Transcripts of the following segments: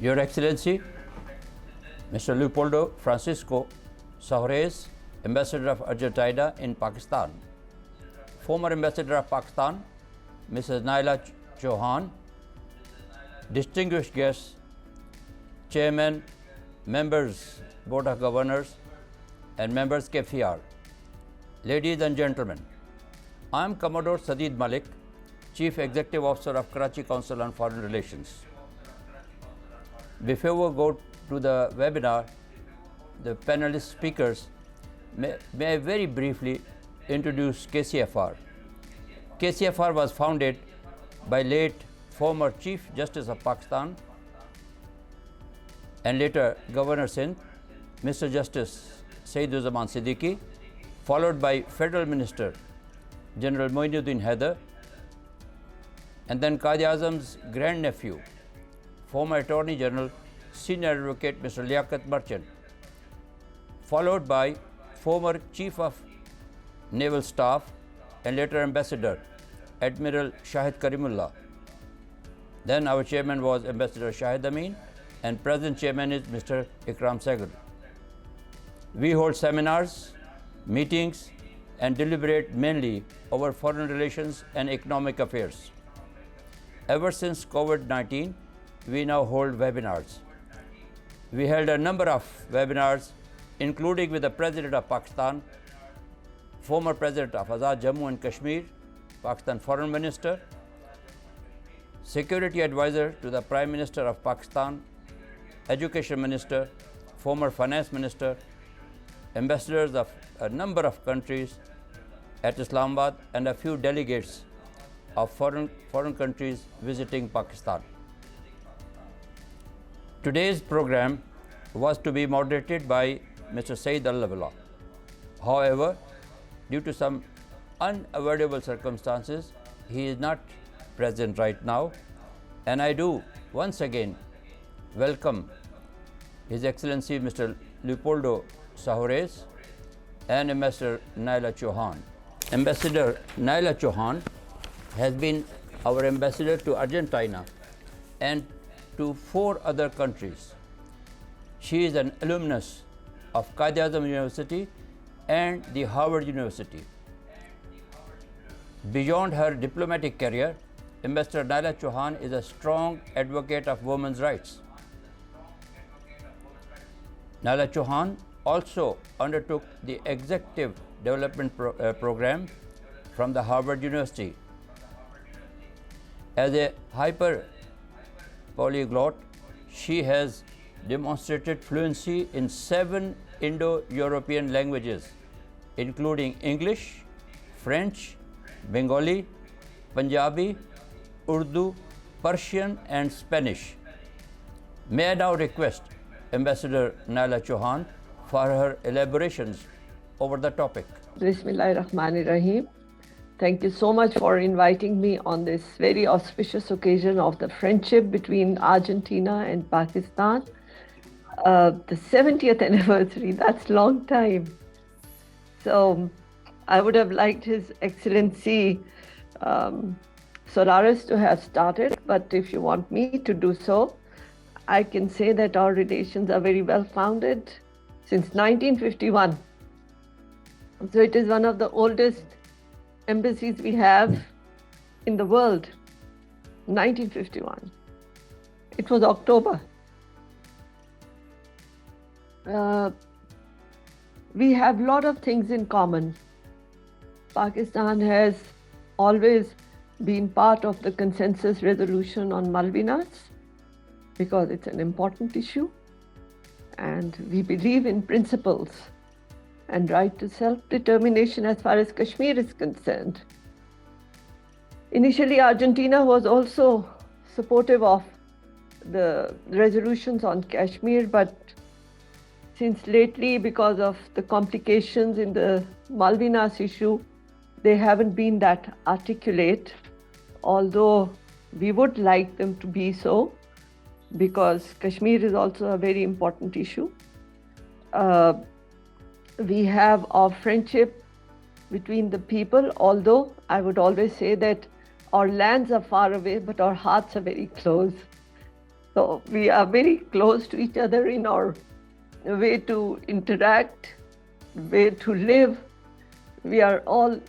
Your Excellency, Mr. Leopoldo Francisco Sahores, Ambassador of Argentina in Pakistan, former Ambassador of Pakistan, Mrs. Naela Chohan, distinguished guests, Chairman, members, Board of Governors, and members KCFR, ladies and gentlemen, I am Commodore Sadeed A.Malik, Chief Executive Officer of Karachi Council on Foreign Relations. Before we go to the webinar, the panelist speakers, may I very briefly introduce KCFR. KCFR was founded by late former Chief Justice of Pakistan and later Governor Sindh, Mr. Justice Sadeed A.Malik, followed by Federal Minister General Moinuddin Haider, and then Quaid-e-Azam's grandnephew, former Attorney General, Senior Advocate Mr. Liaquat Merchant, followed by former Chief of Naval Staff and later Ambassador Admiral Shahid Karimullah. Then our chairman was Ambassador Shahid Amin, and present chairman is Mr. Ikram Sehgal. We hold seminars, meetings, and deliberate mainly over foreign relations and economic affairs. Ever since COVID-19, we now hold webinars. We held a number of webinars, including with the President of Pakistan, former President of Azad Jammu and Kashmir, Pakistan Foreign Minister, Security Advisor to the Prime Minister of Pakistan, Education Minister, former Finance Minister, ambassadors of a number of countries at Islamabad, and a few delegates of foreign countries visiting Pakistan. Today's program was to be moderated by Mr. Saeed Al-Lawala. However, due to some unavoidable circumstances, he is not present right now, and I do once again welcome His Excellency Mr. Leopoldo Sahores and Ambassador Naela Chohan. Ambassador Naela Chohan has been our ambassador to Argentina and to 4 other countries. She is an alumnus of Quaid-e-Azam University and the Harvard University. Beyond her diplomatic career, Ambassador Naela Chohan is a strong advocate of women's rights. Naela Chohan also undertook the Executive Development Program from the Harvard University. As a hyper polyglot, she has demonstrated fluency in 7 Indo-European languages, including English, French, Bengali, Punjabi, Urdu, Persian, and Spanish. May I now request Ambassador Naela Chohan for her elaborations over the topic. Bismillahirrahmanirrahim. Thank you so much for inviting me on this very auspicious occasion of the friendship between Argentina and Pakistan. The 70th anniversary, that's a long time. So I would have liked His Excellency Sahores to have started, but if you want me to do so, I can say that our relations are very well founded since 1951. So it is one of the oldest embassies we have in the world. 1951. It was October. We have a lot of things in common. Pakistan has always been part of the consensus resolution on Malvinas because it's an important issue, and we believe in principles and right to self-determination as far as Kashmir is concerned. Initially, Argentina was also supportive of the resolutions on Kashmir, but since lately, because of the complications in the Malvinas issue, they haven't been that articulate, although we would like them to be so, because Kashmir is also a very important issue. We have our friendship between the people, although I would always say that our lands are far away, but our hearts are very close. So we are very close to each other in our way to interact, way to live. We are all,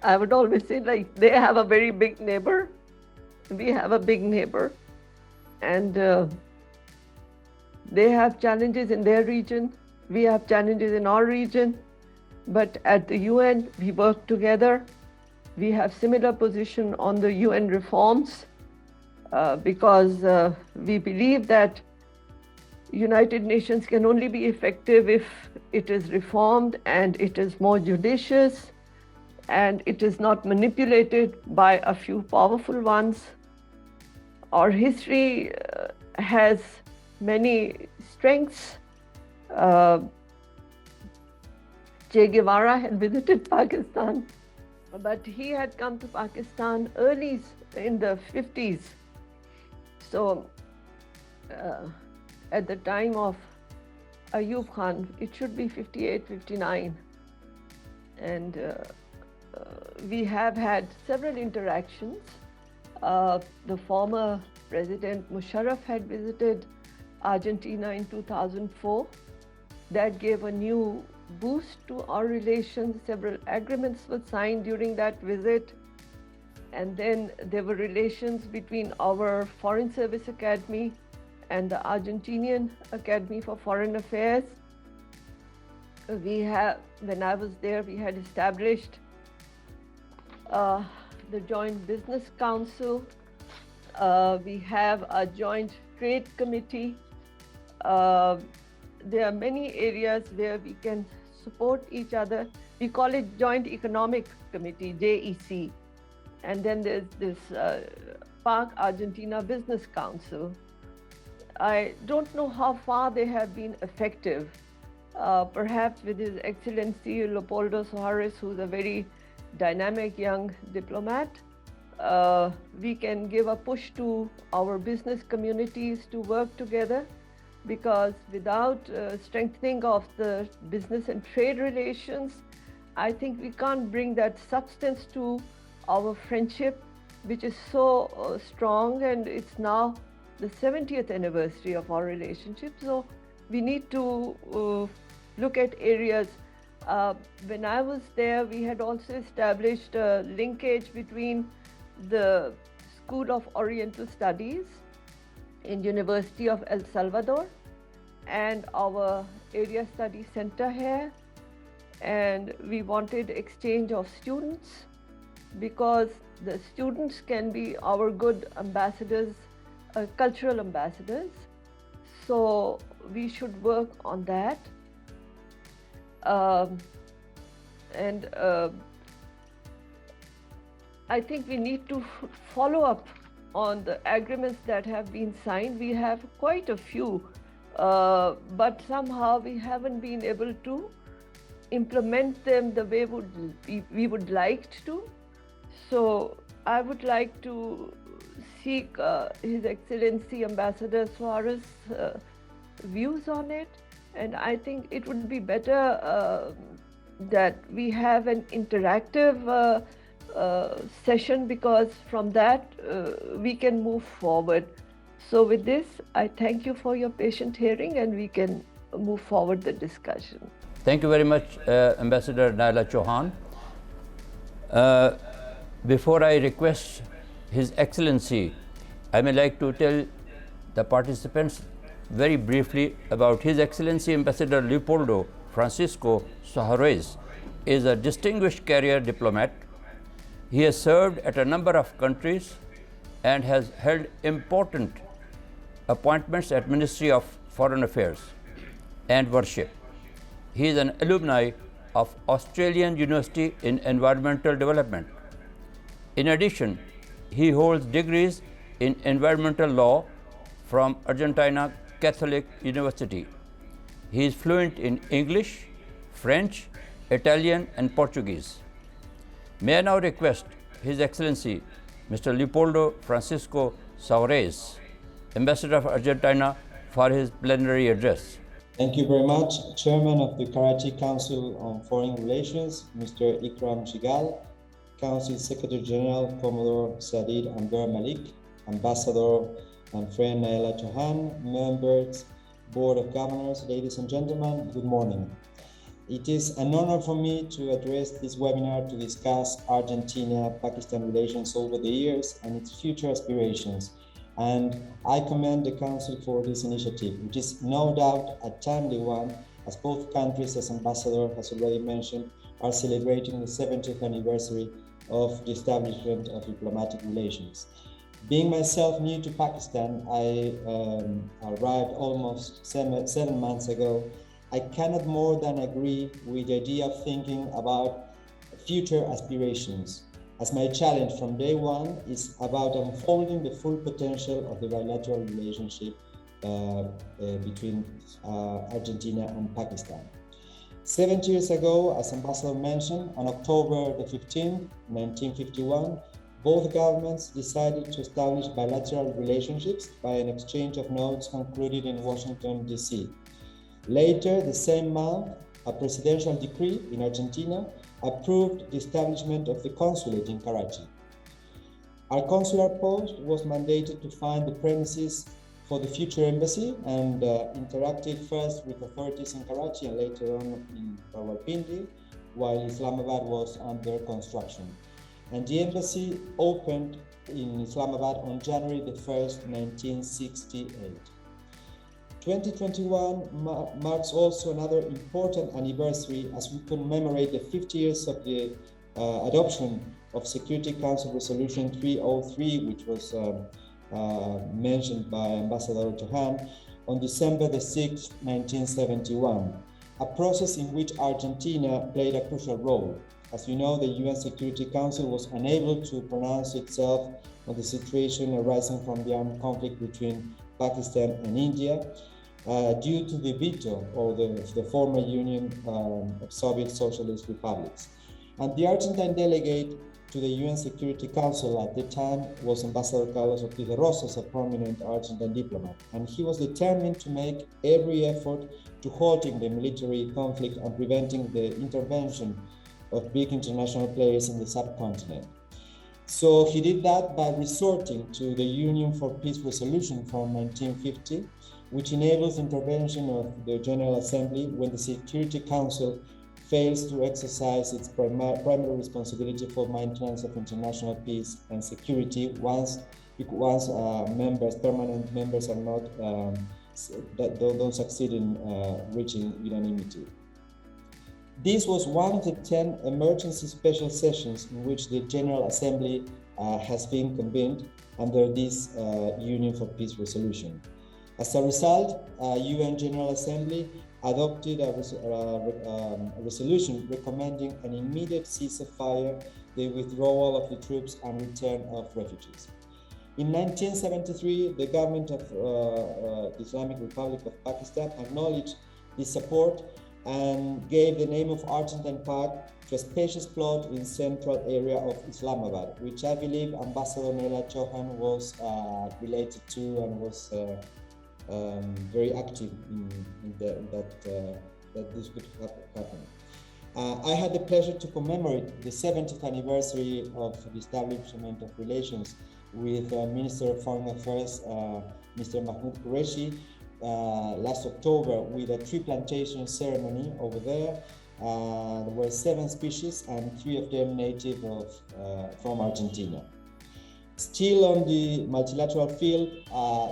I would always say, like, they have a very big neighbor, we have a big neighbor, and they have challenges in their region, we have challenges in our region, but at the UN, we work together. We have similar position on the UN reforms because we believe that United Nations can only be effective if it is reformed and it is more judicious and it is not manipulated by a few powerful ones. Our history has many strengths. Che Guevara had visited Pakistan, but he had come to Pakistan early in the 50s. So at the time of Ayub Khan, it should be 58, 59. And we have had several interactions. The former President Musharraf had visited Argentina in 2004. That gave a new boost to our relations. Several agreements were signed during that visit. And then there were relations between our Foreign Service Academy and the Argentinian Academy for Foreign Affairs. When I was there, we had established the Joint Business Council. We have a joint trade committee. There are many areas where we can support each other. We call it Joint Economic Committee, JEC. And then there's this Pak Argentina Business Council. I don't know how far they have been effective. Perhaps with His Excellency Leopoldo Sahores, who's a very dynamic young diplomat, we can give a push to our business communities to work together, because without strengthening of the business and trade relations, I think we can't bring that substance to our friendship, which is so strong, and it's now the 70th anniversary of our relationship. So we need to look at areas. When I was there, we had also established a linkage between the School of Oriental Studies in University of El Salvador and our Area Study Center here. And we wanted exchange of students, because the students can be our good ambassadors, cultural ambassadors. So we should work on that. And I think we need to follow up on the agreements that have been signed. We have quite a few, but somehow we haven't been able to implement them the way we would like to. So I would like to seek His Excellency Ambassador Sahores' views on it. And I think it would be better that we have an interactive session, because from that we can move forward. So with this, I thank you for your patient hearing, and we can move forward the discussion. Thank you very much, Ambassador Naela Chohan. Before I request His Excellency, I may like to tell the participants very briefly about His Excellency Ambassador Leopoldo Francisco Sahores is a distinguished career diplomat. He has served at a number of countries and has held important appointments at Ministry of Foreign Affairs and Worship. He is an alumni of Australian University in Environmental Development. In addition, he holds degrees in environmental law from Argentina Catholic University. He is fluent in English, French, Italian, and Portuguese. May I now request His Excellency Mr. Leopoldo Francisco Sahores, Ambassador of Argentina, for his plenary address. Thank you very much, Chairman of the Karachi Council on Foreign Relations, Mr. Ikram Sehgal, Council Secretary General, Commodore Sadeed A.Malik, Ambassador and friend Naela Chohan, members, Board of Governors, ladies and gentlemen, good morning. It is an honor for me to address this webinar to discuss Argentina Pakistan relations over the years and its future aspirations. And I commend the Council for this initiative, which is no doubt a timely one, as both countries, as Ambassador has already mentioned, are celebrating the 70th anniversary of the establishment of diplomatic relations. Being myself new to Pakistan, I arrived almost seven months ago. I cannot more than agree with the idea of thinking about future aspirations, as my challenge from day one is about unfolding the full potential of the bilateral relationship between Argentina and Pakistan. 70 years ago, as Ambassador mentioned, on October the 15th, 1951, both governments decided to establish bilateral relationships by an exchange of notes concluded in Washington, D.C. Later, the same month, a presidential decree in Argentina approved the establishment of the consulate in Karachi. Our consular post was mandated to find the premises for the future embassy and interacted first with authorities in Karachi and later on in Rawalpindi, while Islamabad was under construction. And the embassy opened in Islamabad on January the 1st, 1968. 2021 marks also another important anniversary as we commemorate the 50 years of the adoption of Security Council Resolution 303, which was mentioned by Ambassador Chohan, on December the 6th, 1971, a process in which Argentina played a crucial role. As you know, the UN Security Council was unable to pronounce itself on the situation arising from the armed conflict between Pakistan and India, due to the veto of the former Union of Soviet Socialist Republics. And the Argentine delegate to the UN Security Council at the time was Ambassador Carlos Ortiz de Rosas, a prominent Argentine diplomat. And he was determined to make every effort to halting the military conflict and preventing the intervention of big international players in the subcontinent. So he did that by resorting to the Union for Peace resolution from 1950, which enables intervention of the General Assembly when the Security Council fails to exercise its primary responsibility for maintenance of international peace and security once permanent members are not don't succeed in reaching unanimity. This was one of the 10 emergency special sessions in which the General Assembly has been convened under this Union for Peace resolution. As a result, UN General Assembly adopted a resolution recommending an immediate ceasefire, the withdrawal of the troops and return of refugees. In 1973, the government of the Islamic Republic of Pakistan acknowledged this support and gave the name of Argentine Park to a spacious plot in central area of Islamabad, which I believe Ambassador Naela Chohan was related to and was very active in that this would happen. I had the pleasure to commemorate the 70th anniversary of the establishment of relations with Minister of Foreign Affairs, Mr. Mahmoud Qureshi, last October with a tree plantation ceremony over there. There were 7 species and 3 of them native from Argentina. Still on the multilateral field,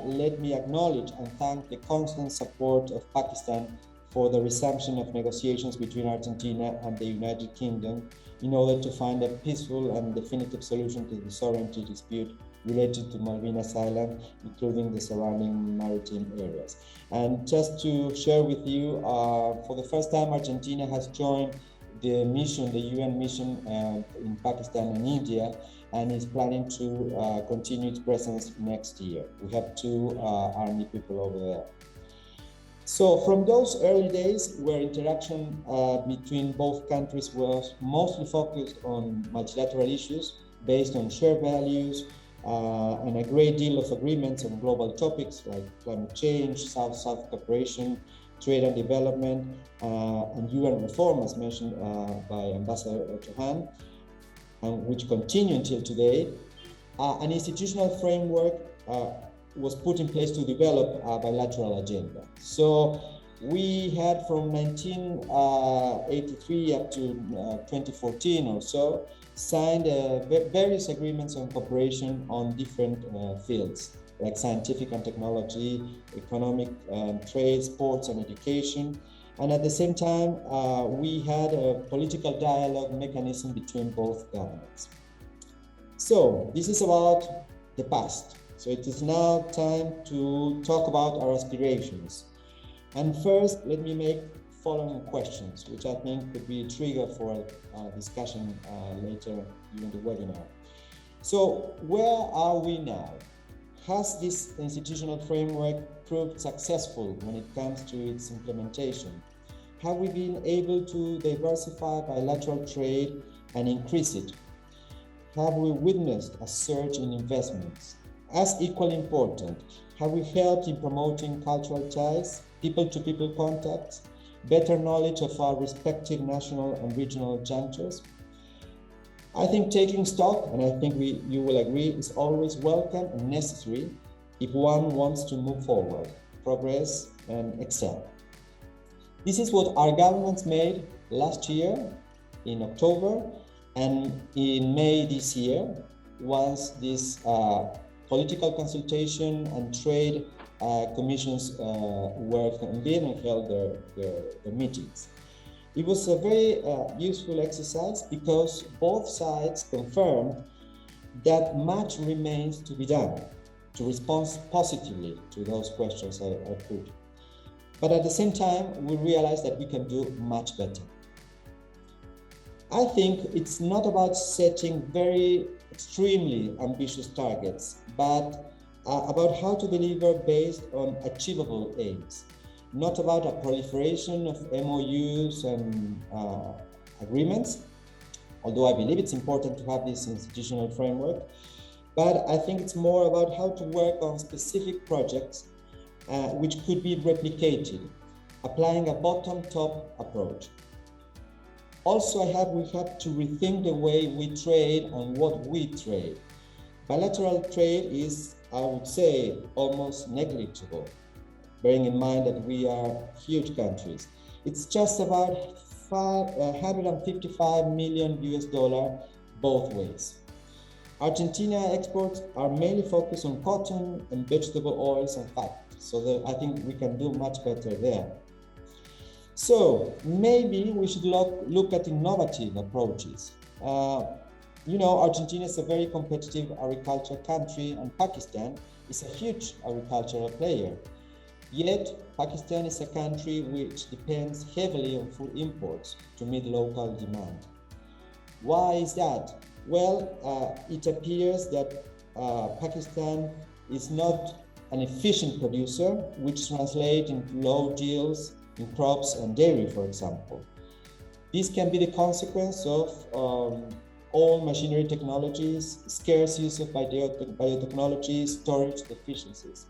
let me acknowledge and thank the constant support of Pakistan for the resumption of negotiations between Argentina and the United Kingdom in order to find a peaceful and definitive solution to the sovereignty dispute related to Malvinas Island, including the surrounding maritime areas. And just to share with you, for the first time, Argentina has joined the mission, the UN mission in Pakistan and India, and is planning to continue its presence next year. We have 2 army people over there. So from those early days where interaction between both countries was mostly focused on multilateral issues based on shared values and a great deal of agreements on global topics like climate change, South-South cooperation, trade and development, and UN reform, as mentioned by Ambassador Chohan, and which continue until today. an institutional framework was put in place to develop a bilateral agenda. So we had from 1983 up to 2014 or so signed various agreements on cooperation on different fields like scientific and technology, economic trade, sports and education. And at the same time, we had a political dialogue mechanism between both governments. So this is about the past. So it is now time to talk about our aspirations. And first, let me make following questions, which I think could be a trigger for discussion later during the webinar. So where are we now? Has this institutional framework proved successful when it comes to its implementation? Have we been able to diversify bilateral trade and increase it? Have we witnessed a surge in investments? As equally important, have we helped in promoting cultural ties, people-to-people contacts, better knowledge of our respective national and regional junctures? I think taking stock, and I think you will agree, is always welcome and necessary if one wants to move forward, progress, and excel. This is what our governments made last year in October and in May this year, once this political consultation and trade commissions were convened and held their meetings. It was a very useful exercise because both sides confirmed that much remains to be done to respond positively to those questions I put. But at the same time, we realize that we can do much better. I think it's not about setting very extremely ambitious targets, but about how to deliver based on achievable aims. Not about a proliferation of MOUs and agreements, although I believe it's important to have this institutional framework, but I think it's more about how to work on specific projects which could be replicated, applying a bottom-top approach. Also, we have to rethink the way we trade and what we trade. Bilateral trade is, I would say, almost negligible, bearing in mind that we are huge countries. It's just about $155 million both ways. Argentina exports are mainly focused on cotton and vegetable oils and fat, so I think we can do much better there. So maybe we should look at innovative approaches. Argentina is a very competitive agriculture country and Pakistan is a huge agricultural player. Yet, Pakistan is a country which depends heavily on food imports to meet local demand. Why is that? Well, it appears that Pakistan is not an efficient producer, which translates into low yields in crops and dairy, for example. This can be the consequence of old machinery technologies, scarce use of biotechnology, storage deficiencies.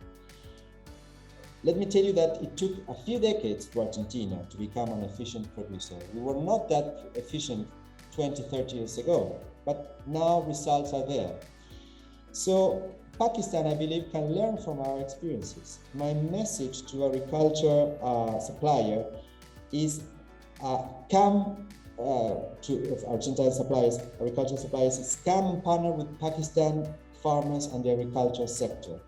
Let me tell you that it took a few decades for Argentina to become an efficient producer. We were not that efficient 20, 30 years ago, but now results are there. So Pakistan, I believe, can learn from our experiences. My message to agriculture supplier is come to Argentine suppliers, agricultural suppliers, is come and partner with Pakistan farmers and the agriculture sector.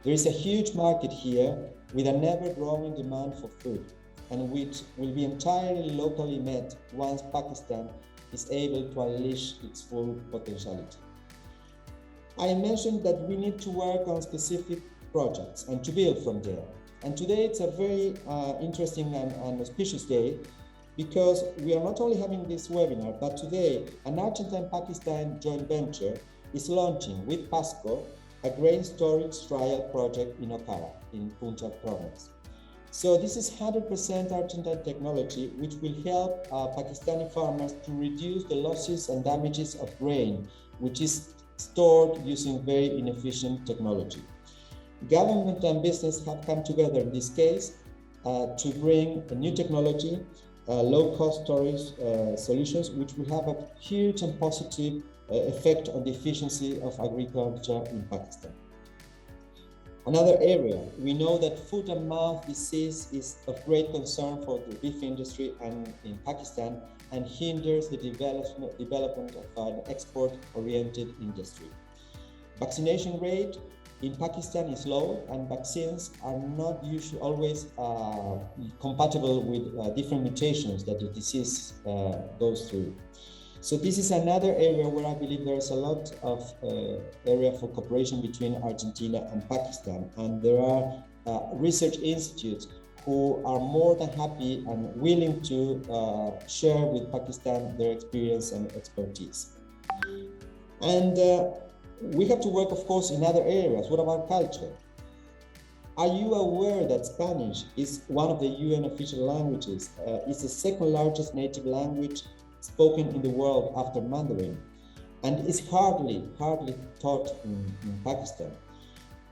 There is a huge market here with an ever-growing demand for food, and which will be entirely locally met once Pakistan is able to unleash its full potentiality. I mentioned that we need to work on specific projects and to build from there. And today it's a very interesting and auspicious day because we are not only having this webinar, but today an Argentine-Pakistan joint venture is launching with PASCO a grain storage trial project in Okara, in Punjab province. So this is 100% Argentine technology, which will help Pakistani farmers to reduce the losses and damages of grain, which is stored using very inefficient technology. Government and business have come together in this case to bring a new technology, low-cost storage solutions, which will have a huge and positive effect on the efficiency of agriculture in Pakistan. Another area, we know that foot and mouth disease is of great concern for the beef industry and in Pakistan and hinders the development of an export-oriented industry. Vaccination rate in Pakistan is low, and vaccines are not usually always compatible with different mutations that the disease goes through. So this is another area where I believe there's a lot of area for cooperation between Argentina and Pakistan, and there are research institutes who are more than happy and willing to share with Pakistan their experience and expertise. And we have to work, of course, in other areas. What about culture? Are you aware that Spanish is one of the UN official languages? It's the second largest native language spoken in the world after Mandarin, and is hardly taught in Pakistan.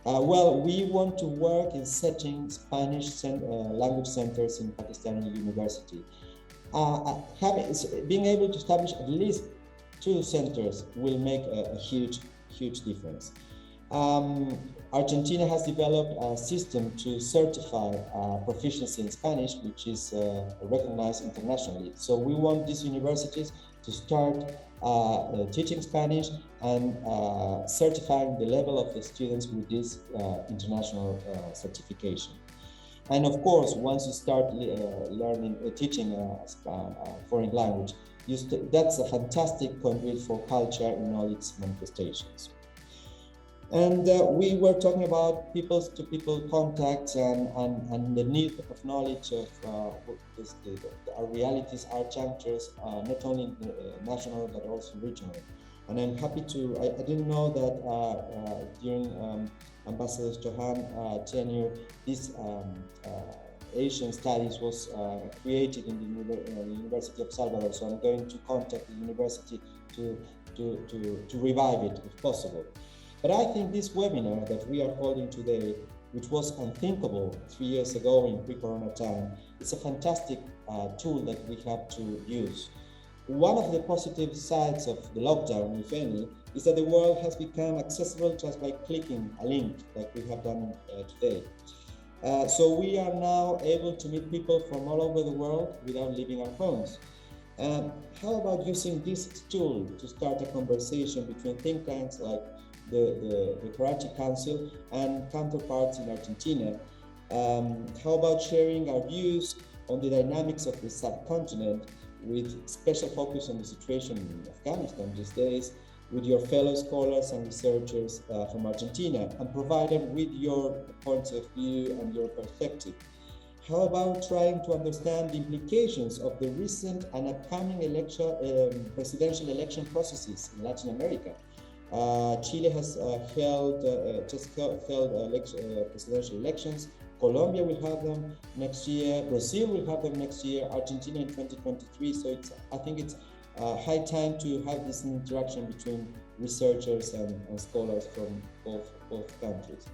Well, we want to work in setting Spanish language centers in Pakistani university. Being able to establish at least 2 centers will make a huge difference. Argentina has developed a system to certify proficiency in Spanish, which is recognized internationally. So we want these universities to start teaching Spanish and certifying the level of the students with this international certification. And of course, once you start teaching a foreign language, that's a fantastic conduit for culture in all its manifestations. And we were talking about people-to-people contacts and the need of knowledge of our realities, our junctures, not only national but also regional. And I'm happy to, I didn't know that during Ambassador Chohan tenure, this Asian Studies was created in the University of Salvador. So I'm going to contact the university to revive it if possible. But I think this webinar that we are holding today, which was unthinkable 3 years ago in pre-corona time, is a fantastic tool that we have to use. One of the positive sides of the lockdown, if any, is that the world has become accessible just by clicking a link like we have done today. So we are now able to meet people from all over the world without leaving our homes. How about using this tool to start a conversation between think tanks like the Karachi Council and counterparts in Argentina? How about sharing our views on the dynamics of the subcontinent with special focus on the situation in Afghanistan these days with your fellow scholars and researchers from Argentina and provide them with your points of view and your perspective? How about trying to understand the implications of the recent and upcoming presidential election processes in Latin America? Chile has just held presidential elections. Colombia will have them next year. Brazil will have them next year. Argentina in 2023. So I think it's high time to have this interaction between researchers and scholars from both countries.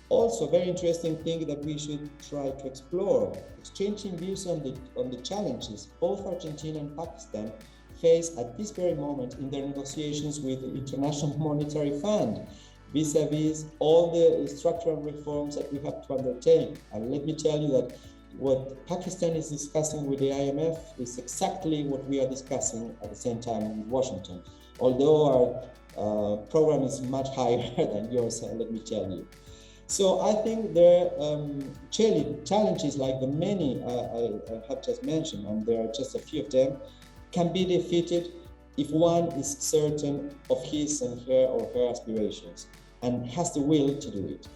Also, very interesting thing that we should try to explore, exchanging views on the challenges both Argentina and Pakistan face at this very moment in their negotiations with the International Monetary Fund, vis-a-vis all the structural reforms that we have to undertake. And let me tell you that what Pakistan is discussing with the IMF is exactly what we are discussing at the same time in Washington, although our program is much higher than yours, let me tell you. So I think there are challenges like the many I have just mentioned, and there are just a few of them, can be defeated if one is certain of his and her or her aspirations and has the will to do it.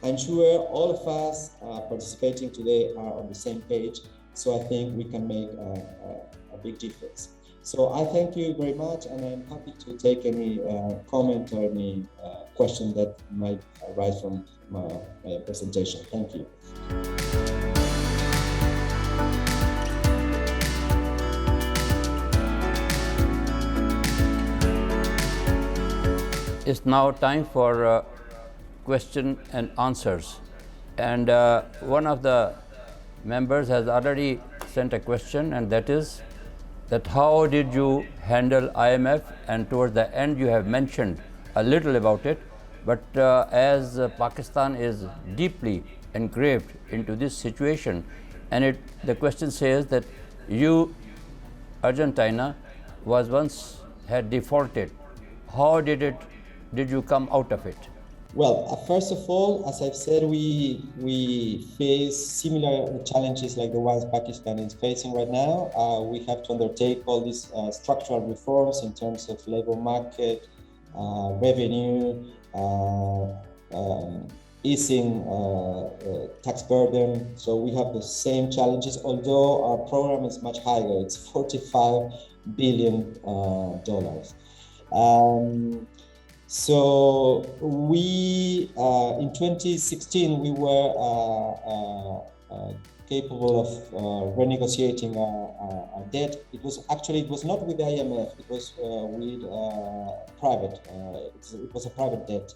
I'm sure all of us participating today are on the same page, so I think we can make a big difference. So I thank you very much, and I'm happy to take any comment or any question that might arise from my presentation. Thank you. It's now time for question and answers. And one of the members has already sent a question, and that is, that how did you handle IMF, and towards the end you have mentioned a little about it, but as Pakistan is deeply engraved into this situation, and the question says that you, Argentina, was once had defaulted. How did you come out of it? Well, first of all, as I've said, we face similar challenges like the ones Pakistan is facing right now. We have to undertake all these structural reforms in terms of labor market, revenue, easing tax burden. So we have the same challenges, although our program is much higher. It's $45 billion. So we, in 2016, we were capable of renegotiating our debt. It was not with the IMF, it was with private. It was a private debt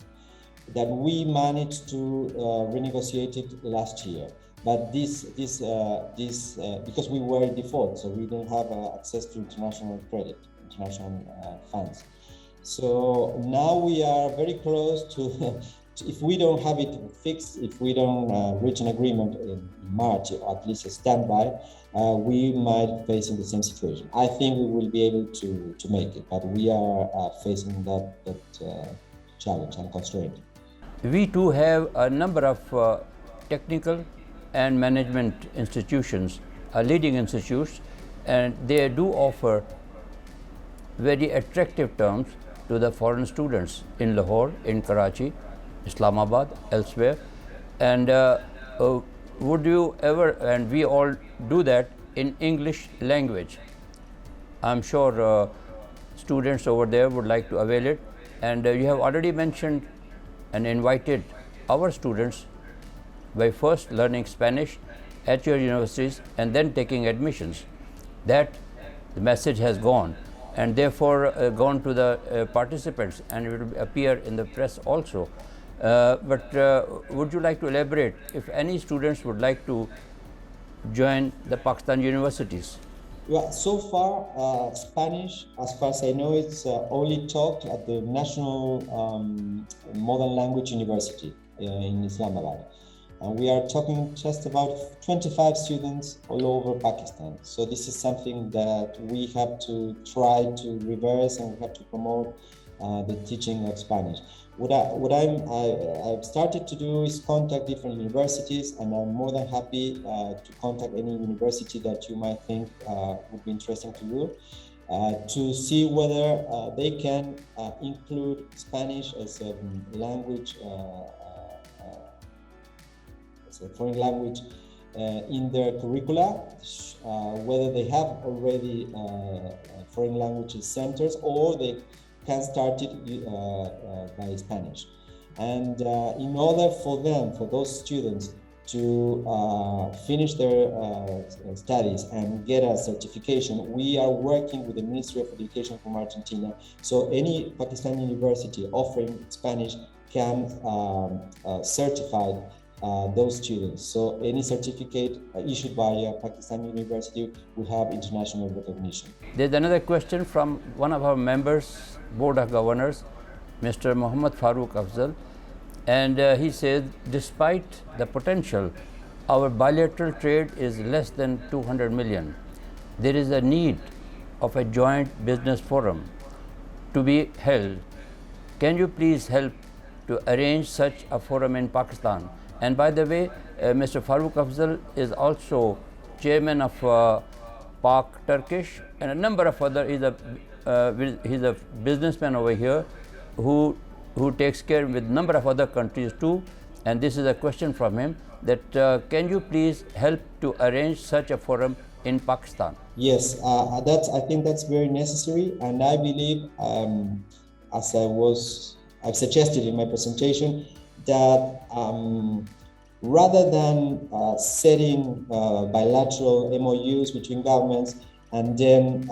that we managed to renegotiate it last year. But this because we were in default, so we didn't have access to international credit, international funds. So now we are very close to, if we don't have it fixed, if we don't reach an agreement in March, or at least a standby, we might be facing the same situation. I think we will be able to make it, but we are facing that challenge and constraint. We too have a number of technical and management institutions, leading institutes, and they do offer very attractive terms to the foreign students in Lahore, in Karachi, Islamabad, elsewhere. And would you ever, and we all do that in English language. I'm sure students over there would like to avail it. And you have already mentioned and invited our students by first learning Spanish at your universities and then taking admissions. That the message has gone, and therefore gone to the participants, and it will appear in the press also. But would you like to elaborate if any students would like to join the Pakistan universities? Well, so far, Spanish, as far as I know, it's only taught at the National Modern Language University in Islamabad. And we are talking just about 25 students all over Pakistan. So this is something that we have to try to reverse, and we have to promote the teaching of Spanish. What I've started to do is contact different universities, and I'm more than happy to contact any university that you might think would be interesting to you, to see whether they can include Spanish as a language, as a foreign language in their curricula, whether they have already foreign languages centers, or they can start it by Spanish. And in order for those students to finish their studies and get a certification, we are working with the Ministry of Education from Argentina. So any Pakistani university offering Spanish can certify those students. So any certificate issued by a Pakistani university will have international recognition. There's another question from one of our members, Board of Governors, Mr. Muhammad Farooq Afzal, and he says, despite the potential, our bilateral trade is less than 200 million. There is a need of a joint business forum to be held. Can you please help to arrange such a forum in Pakistan? And by the way, Mr. Farooq Afzal is also chairman of Pak Turkish and a number of other. He's a businessman over here who takes care with a number of other countries too. And this is a question from him that can you please help to arrange such a forum in Pakistan? Yes, I think that's very necessary, and I believe, as I've suggested in my presentation, that rather than setting bilateral MOUs between governments and then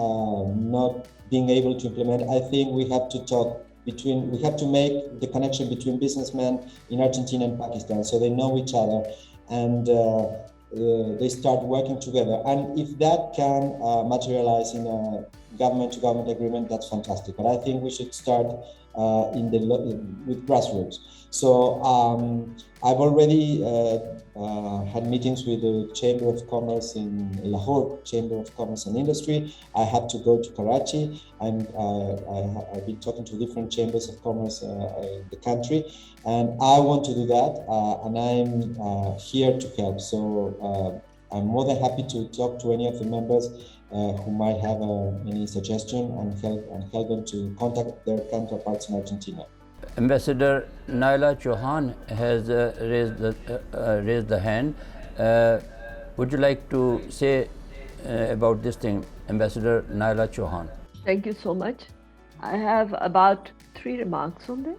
not being able to implement, I think we have to make the connection between businessmen in Argentina and Pakistan so they know each other, and they start working together. And if that can materialize in a government-to-government agreement, that's fantastic. But I think we should start with grassroots. So I've already had meetings with the Chamber of Commerce in Lahore, Chamber of Commerce and Industry. I had to go to Karachi, and I've been talking to different chambers of commerce in the country, and I want to do that, and I'm here to help. So I'm more than happy to talk to any of the members who might have any suggestion and help them to contact their counterparts in Argentina. Ambassador Naela Chohan has raised the hand. Would you like to say about this thing, Ambassador Naela Chohan? Thank you so much. I have about 3 remarks on this.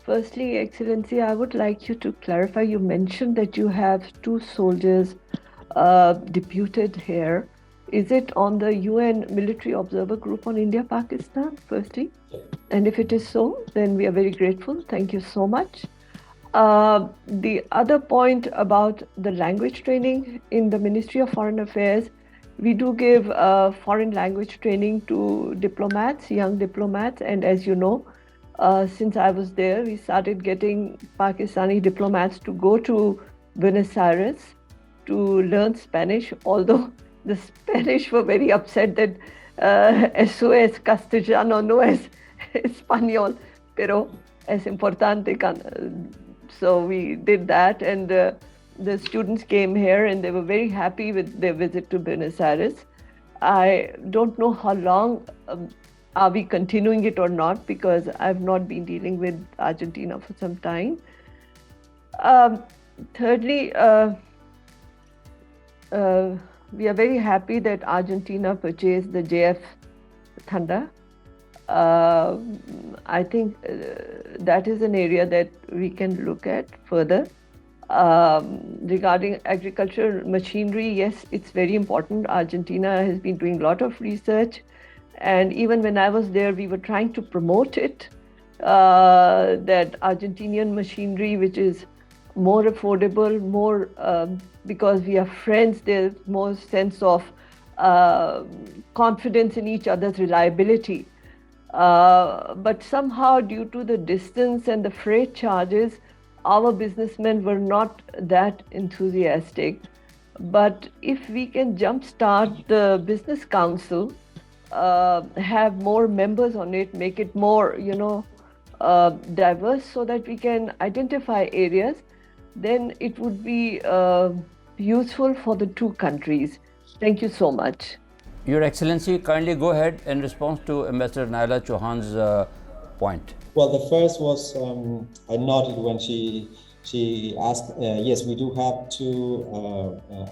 Firstly, Excellency, I would like you to clarify. You mentioned that you have 2 soldiers deputed here. Is it on the UN Military Observer Group on India-Pakistan, firstly? And if it is so, then we are very grateful. Thank you so much. The other point about the language training in the Ministry of Foreign Affairs, we do give foreign language training to diplomats, young diplomats. And as you know, since I was there, we started getting Pakistani diplomats to go to Buenos Aires to learn Spanish, although the Spanish were very upset that eso es castellano, no es español, pero es importante. So we did that, and the students came here and they were very happy with their visit to Buenos Aires. I don't know how long are we continuing it or not, because I've not been dealing with Argentina for some time. Thirdly, we are very happy that Argentina purchased the JF Thunder. I think that is an area that we can look at further. Regarding agricultural machinery, yes, it's very important. Argentina has been doing a lot of research, and even when I was there, we were trying to promote it, that Argentinian machinery, which is more affordable, more because we are friends, there's more sense of confidence in each other's reliability. But somehow, due to the distance and the freight charges, our businessmen were not that enthusiastic. But if we can jumpstart the business council, have more members on it, make it more, diverse, so that we can identify areas, then it would be useful for the 2 countries. Thank you so much. Your Excellency, kindly go ahead in response to Ambassador Naela Chohan's point. Well, the first was, I noted when she asked, yes, we do have 2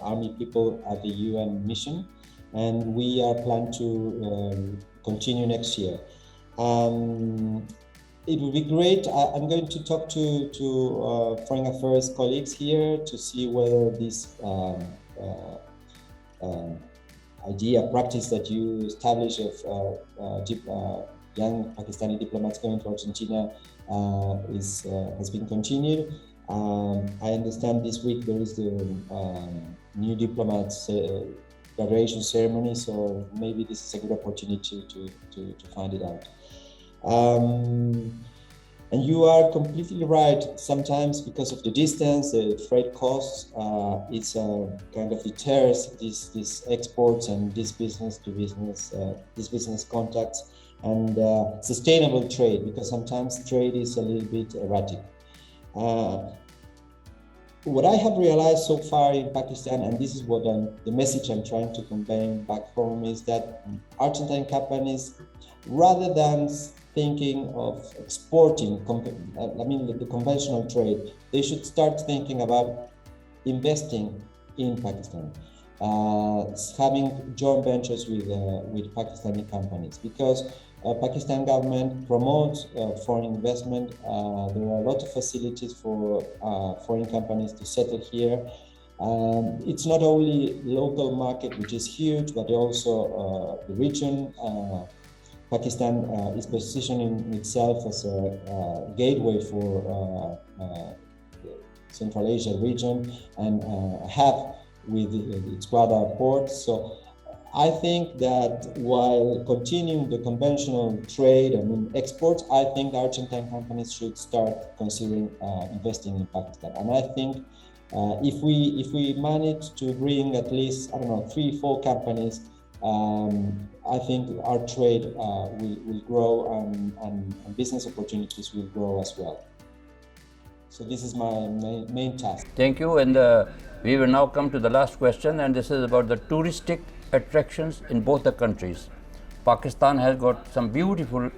army people at the UN mission, and we are planning to continue next year. It would be great. I'm going to talk to Foreign Affairs colleagues here to see whether this practice that you established of young Pakistani diplomats going to Argentina has been continued. I understand this week there is the new diplomats graduation ceremony, so maybe this is a good opportunity to find it out. And you are completely right. Sometimes because of the distance, the freight costs, it's a kind of deters these exports and this business to business, these business contacts, and sustainable trade, because sometimes trade is a little bit erratic. What I have realized so far in Pakistan, and this is what the message I'm trying to convey back home, is that Argentine companies, rather than thinking of exporting, the conventional trade, they should start thinking about investing in Pakistan, having joint ventures with Pakistani companies, because Pakistan government promotes foreign investment. There are a lot of facilities for foreign companies to settle here. It's not only local market, which is huge, but also the region. Pakistan is positioning itself as a gateway for the Central Asia region, and have with its brother ports. So I think that while continuing the conventional trade and exports, I think Argentine companies should start considering investing in Pakistan. And I think if we manage to bring at least, I don't know, 3-4 companies, I think our trade will grow and business opportunities will grow as well. So this is my main task. Thank you. And we will now come to the last question, and this is about the touristic attractions in both the countries. Pakistan has got some beautiful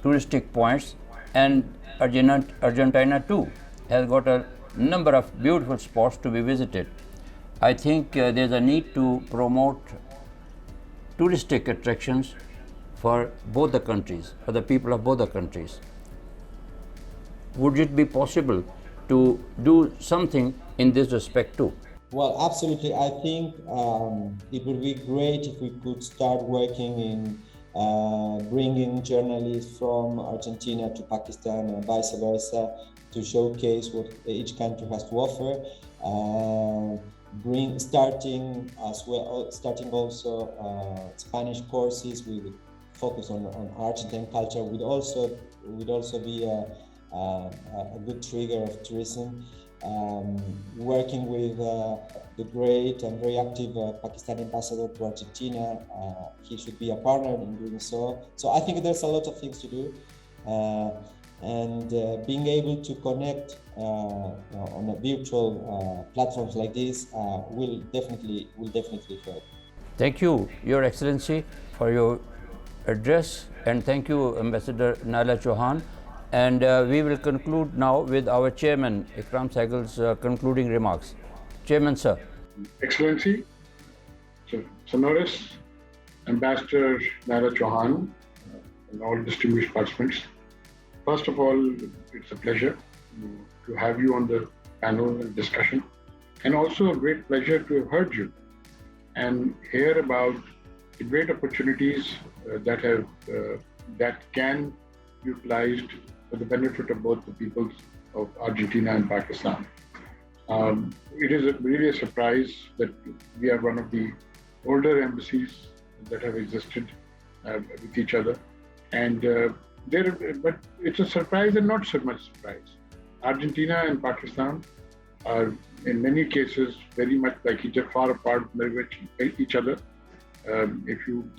touristic points, and Argentina too has got a number of beautiful spots to be visited. I think there's a need to promote touristic attractions for both the countries, for the people of both the countries. Would it be possible to do something in this respect too? Well, absolutely. I think it would be great if we could start working in bringing journalists from Argentina to Pakistan and vice versa to showcase what each country has to offer. Starting also Spanish courses with focus on Argentine culture would also be a good trigger of tourism. Working with the great and very active Pakistani ambassador to Argentina, he should be a partner in doing so. So I think there's a lot of things to do, and being able to connect on a virtual platforms like this will definitely help. Thank you, Your Excellency, for your address, and thank you, Ambassador Naela Chohan. And we will conclude now with our Chairman, Ikram Sehgal's concluding remarks. Chairman, sir. Excellency, Sahores, Ambassador Naela Chohan, and all distinguished participants. First of all, it's a pleasure to have you on the panel and discussion, and also a great pleasure to have heard you and hear about the great opportunities that can be utilized for the benefit of both the peoples of Argentina and Pakistan. It is really a surprise that we are one of the older embassies that have existed with each other, but it's a surprise and not so much surprise. Argentina and Pakistan are in many cases very much like each other, far apart from each other. If you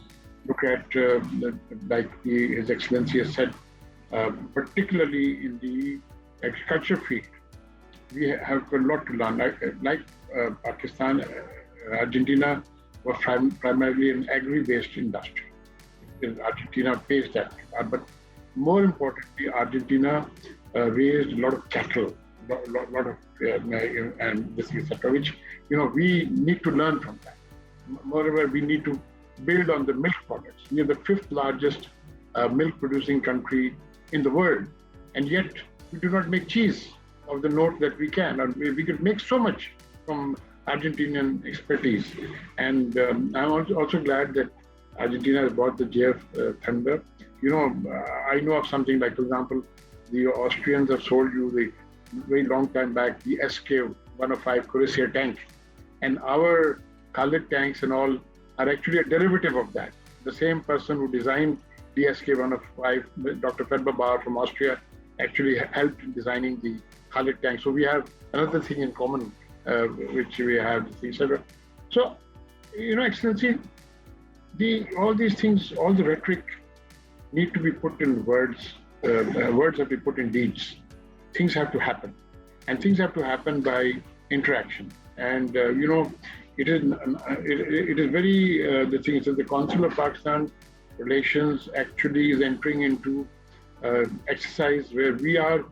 look at His Excellency has said, particularly in the agriculture field, we have a lot to learn. Like Pakistan, Argentina was primarily an agri-based industry. Argentina faced that, but more importantly, Argentina raised a lot of cattle, lot of and this etc. Which we need to learn from that. Moreover, we need to build on the milk products. We are the 5th largest milk-producing country in the world, and yet we do not make cheese of the note that we can. And we could make so much from Argentinian expertise. And I'm also glad that Argentina has bought the JF Thunder. I know of something like, for example, the Austrians have sold you the very long time back the SK-105 Cuirassier tank, and our Khalid tanks and all are actually a derivative of that. The same person who designed the SK-105, Dr. Fedber Bauer from Austria, actually helped in designing the Khalid tank. So we have another thing in common, which we have, etc. So, Excellency, all these things, all the rhetoric need to be put in words. Words have to be put in deeds. Things have to happen, and things have to happen by interaction. And it is very the thing is that the Council of Pakistan Relations actually is entering into exercise where we are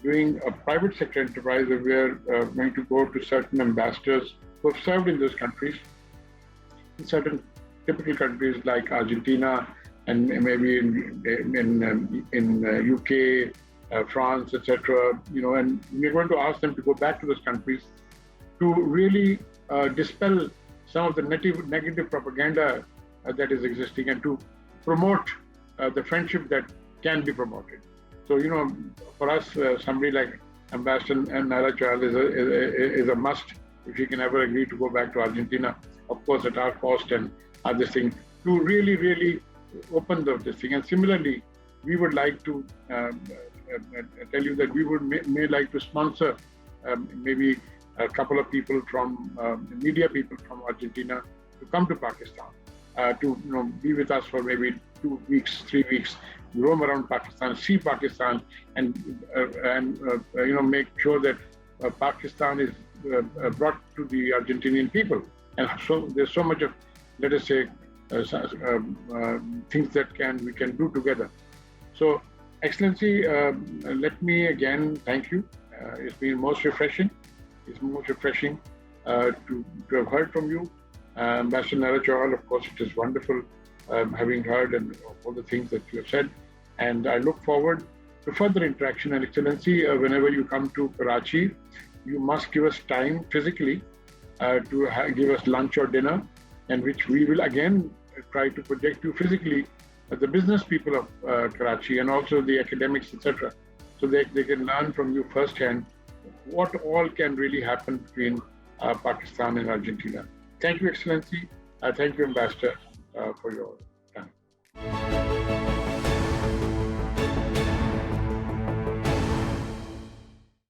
doing a private sector enterprise where we are going to go to certain ambassadors who have served in those countries, in certain typical countries like Argentina and maybe in UK, France, etc. And we're going to ask them to go back to those countries to really dispel some of the negative propaganda that is existing and to promote the friendship that can be promoted. So, for us, somebody like Ambassador Naela Chohan is a must if he can ever agree to go back to Argentina, of course at our cost and other things, to really, really open this thing. And similarly, we would like to tell you that we would may like to sponsor maybe a couple of people from media people from Argentina to come to Pakistan, to be with us for maybe 2 weeks, 3 weeks, roam around Pakistan, see Pakistan, and make sure that Pakistan is brought to the Argentinian people. And so there's so much of, let us say, things that we can do together. So, Excellency, let me again thank you. It's been most refreshing. It's most refreshing to have heard from you. Ambassador Naela Chohan, of course, it is wonderful having heard and all the things that you have said. And I look forward to further interaction. And Excellency, whenever you come to Karachi, you must give us time physically to give us lunch or dinner, and which we will again try to project you physically the business people of Karachi and also the academics, etc., so they can learn from you firsthand what all can really happen between Pakistan and Argentina. Thank you, Excellency. Thank you, Ambassador, for your time.